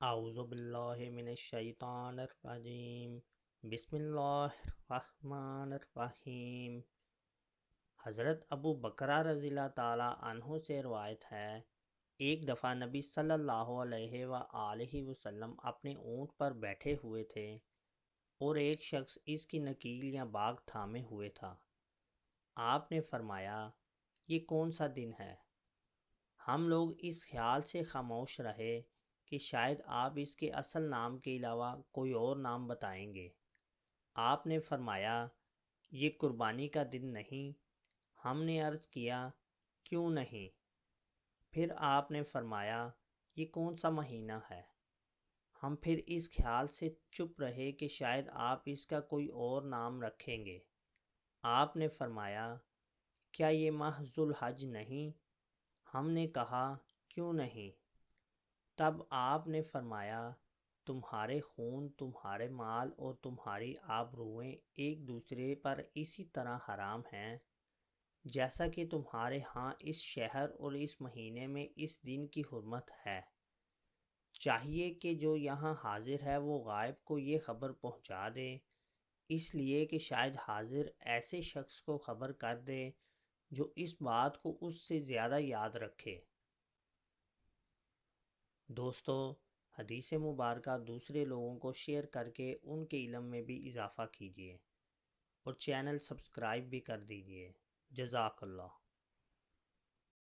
اعوذ باللہ من الشیطان الرجیم بسم اللہ الرحمن الرحیم۔ حضرت ابو بکرہ رضی اللہ تعالیٰ عنہ سے روایت ہے، ایک دفعہ نبی صلی اللہ علیہ وآلہ وسلم اپنے اونٹ پر بیٹھے ہوئے تھے اور ایک شخص اس کی نکیل یا باگ تھامے ہوئے تھا۔ آپ نے فرمایا، یہ کون سا دن ہے؟ ہم لوگ اس خیال سے خاموش رہے کہ شاید آپ اس کے اصل نام کے علاوہ کوئی اور نام بتائیں گے۔ آپ نے فرمایا، یہ قربانی کا دن نہیں۔ ہم نے عرض کیا، کیوں نہیں؟ پھر آپ نے فرمایا، یہ کون سا مہینہ ہے؟ ہم پھر اس خیال سے چپ رہے کہ شاید آپ اس کا کوئی اور نام رکھیں گے۔ آپ نے فرمایا، کیا یہ ماہ ذوالحج نہیں؟ ہم نے کہا، کیوں نہیں؟ تب آپ نے فرمایا، تمہارے خون، تمہارے مال اور تمہاری آبروئیں ایک دوسرے پر اسی طرح حرام ہیں جیسا کہ تمہارے ہاں اس شہر اور اس مہینے میں اس دن کی حرمت ہے۔ چاہیے کہ جو یہاں حاضر ہے وہ غائب کو یہ خبر پہنچا دے، اس لیے کہ شاید حاضر ایسے شخص کو خبر کر دے جو اس بات کو اس سے زیادہ یاد رکھے۔ دوستو، حدیث مبارکہ دوسرے لوگوں کو شیئر کر کے ان کے علم میں بھی اضافہ کیجیے اور چینل سبسکرائب بھی کر دیجیے۔ جزاک اللہ۔